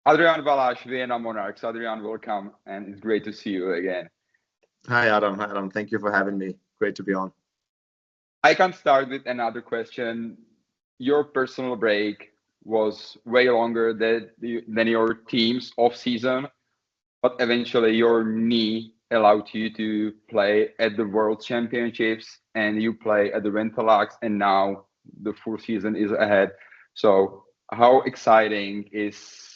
Adrian Balasch, Vienna Monarchs. Adrian, welcome, and it's great to see you again. Hi, Adam. Hi, Adam. Thank you for having me. Great to be on. I can start with another question. Your personal break was way longer than your team's off season, but eventually your knee allowed you to play at the World Championships, and you play at the Winterlux, and now the full season is ahead. So, how exciting is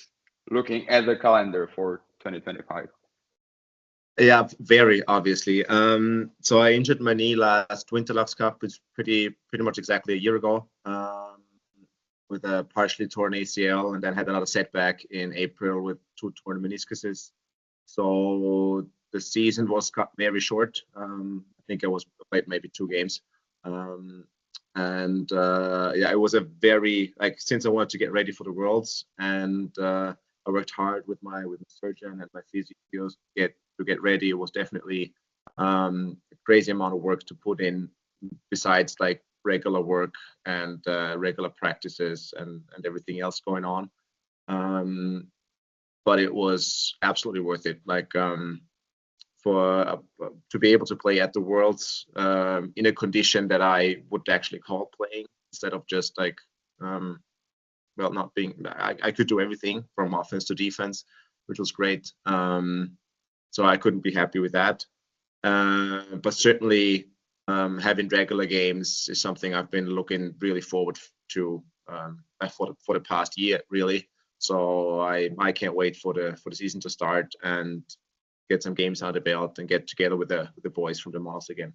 looking at the calendar for 2025? Yeah, very obviously. So I injured my knee last Winterlux Cup, which pretty much exactly a year ago, with a partially torn ACL, and then had another setback in April with 2 torn meniscuses. So the season was cut very short. I think I played maybe 2 games. Yeah, it was a very, since I wanted to get ready for the Worlds, and I worked hard with my surgeon and my physio to get ready. It was definitely a crazy amount of work to put in, besides like regular work and regular practices and everything else going on. But it was absolutely worth it. To be able to play at the Worlds in a condition that I would actually call playing, instead of just not being. I could do everything from offense to defense, which was great. So I couldn't be happy with that. But certainly having regular games is something I've been looking really forward to for the past year, really. So I can't wait for the season to start and get some games under the belt and get together with the boys from the Monarchs again.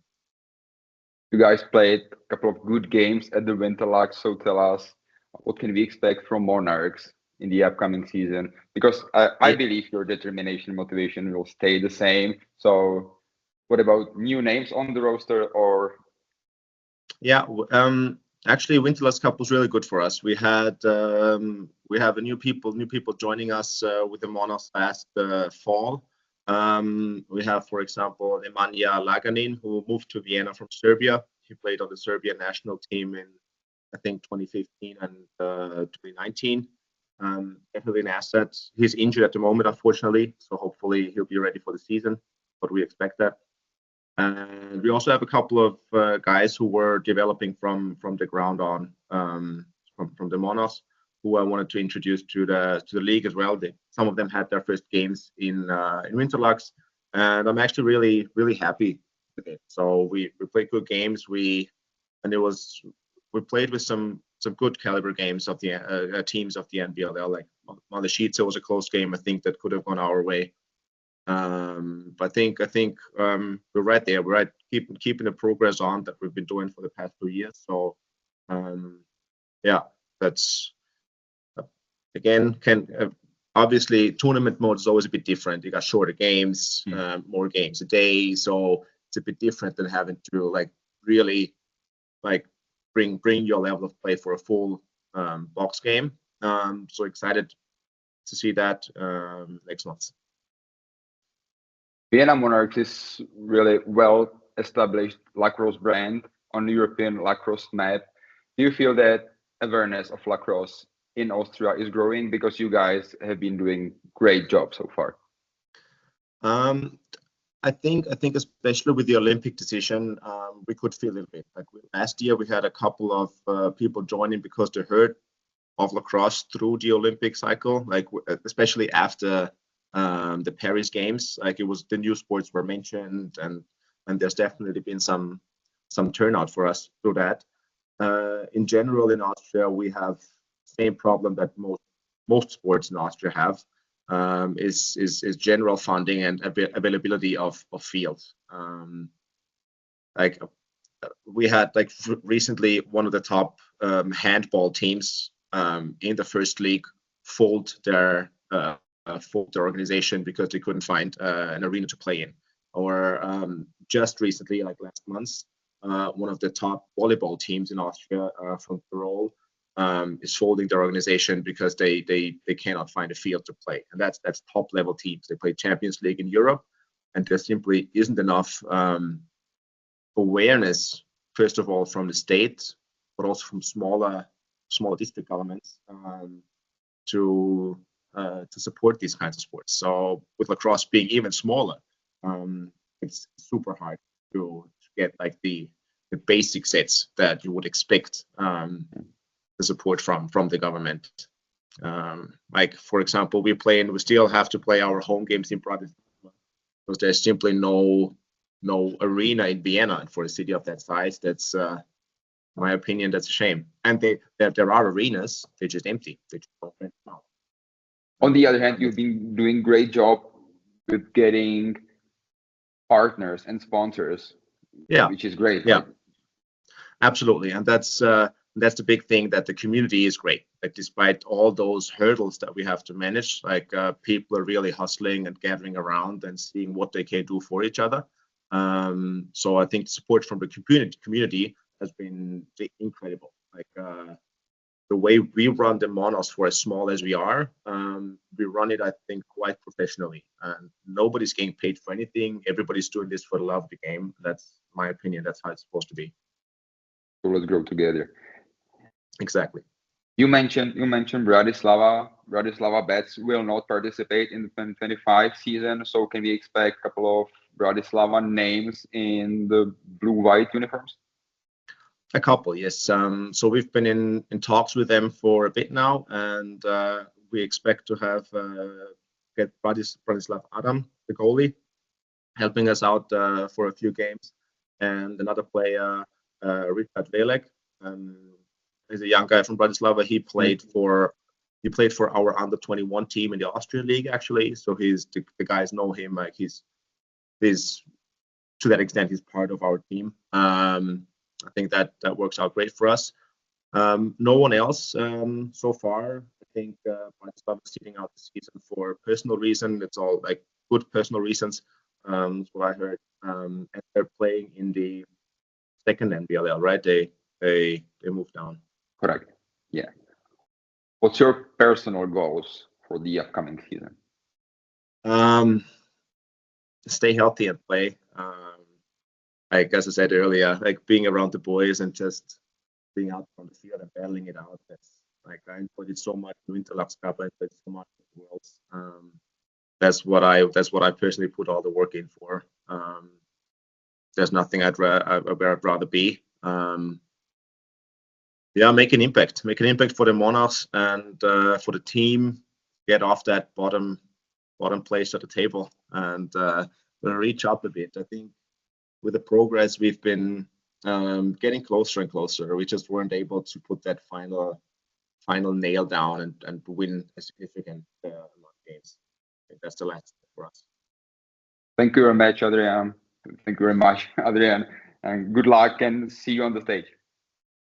You guys played a couple of good games at the Winterlux, so tell us, what can we expect from Monarchs in the upcoming season? Because I believe your determination and motivation will stay the same. So what about new names on the roster? Or yeah, actually Winterlux Cup was really good for us. We have new people joining us with the Monarchs last fall. We have, for example, Nemanja Laganin, who moved to Vienna from Serbia. He played on the Serbian national team in, I think, 2015 and 2019. Definitely an asset. He's injured at the moment, unfortunately, so hopefully he'll be ready for the season, but we expect that. And we also have a couple of guys who were developing from the ground on, from the Monarchs, who I wanted to introduce to the league as well. Some of them had their first games in Winterlux, and I'm actually really happy with it. So we played good games. We played with some good caliber games of the teams of the NBLL. Like on the sheets, it was a close game. I think that could have gone our way. But I think we're right there. We're right keeping the progress on that we've been doing for the past 2 years. So yeah, that's again obviously tournament mode is always a bit different. You got shorter games, more games a day, so it's a bit different than having to really bring your level of play for a full box game. So excited to see that next month. Vienna Monarchs is really well established lacrosse brand on the European lacrosse map. Do you feel that awareness of lacrosse in Austria is growing because you guys have been doing great job so far? I think especially with the Olympic decision, we could feel a little bit. Last year, we had a couple of people joining because they heard of lacrosse through the Olympic cycle, especially after the Paris Games. It was the new sports were mentioned, and there's definitely been some turnout for us through that. In general, in Austria, we have the same problem that most sports in Austria have. Is general funding and availability of fields. We had recently one of the top handball teams in the first league fold their organization because they couldn't find an arena to play in. Or just recently, last month, one of the top volleyball teams in Austria from Tyrol is folding their organization because they cannot find a field to play, and that's top level teams. They play Champions League in Europe, and there simply isn't enough awareness, first of all from the state, but also from smaller district governments to to support these kinds of sports. So with lacrosse being even smaller, it's super hard to get like the basic sets that you would expect the support from the government. Like for example, we still have to play our home games in Bratislava because there's simply no arena in Vienna, and for a city of that size, that's my opinion, that's a shame. And there are arenas, they're just empty. They just don't rent them out. On the other hand, you've been doing great job with getting partners and sponsors, which is great. Yeah, absolutely. And that's the big thing, that the community is great. Like despite all those hurdles that we have to manage, like people are really hustling and gathering around and seeing what they can do for each other. So I think the support from the community has been incredible. Like the way we run the Monarchs, for as small as we are, we run it, I think, quite professionally, and nobody's getting paid for anything. Everybody's doing this for the love of the game. That's my opinion. That's how it's supposed to be. So let's grow together. Exactly. You mentioned Bratislava. Bratislava Bats will not participate in the 2025 season. So can we expect a couple of Bratislava names in the blue-white uniforms? A couple, yes. So we've been in talks with them for a bit now, and we expect to have get Bratislav Adam, the goalie, helping us out for a few games, and another player, Richard Velek. He's a young guy from Bratislava. He played for our under-21 team in the Austrian league, actually. So the guys know him. Like he's to that extent, he's part of our team. I think that works out great for us. No one else so far. I think Bratislava is sitting out the season for personal reason. It's all like good personal reasons. That's what I heard. And they're playing in the second NBLL, right? They moved down. Correct. Yeah. What's your personal goals for the upcoming season? Stay healthy and play. Like as I said earlier, like being around the boys and just being out on the field and battling it out. That's like I enjoyed it so much in Winterlax Cup. I enjoyed so much in the Worlds. That's what I personally put all the work in for. There's nothing I'd rather be. Make an impact for the Monarchs and for the team. Get off that bottom place at the table and reach up a bit. I think with the progress we've been getting closer and closer. We just weren't able to put that final nail down and win a significant amount of games. I think that's the last step for us. Thank you very much, Adrian. And good luck and see you on the stage.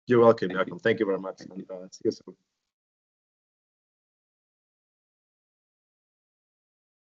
You're welcome. Thank you very much. And see you soon.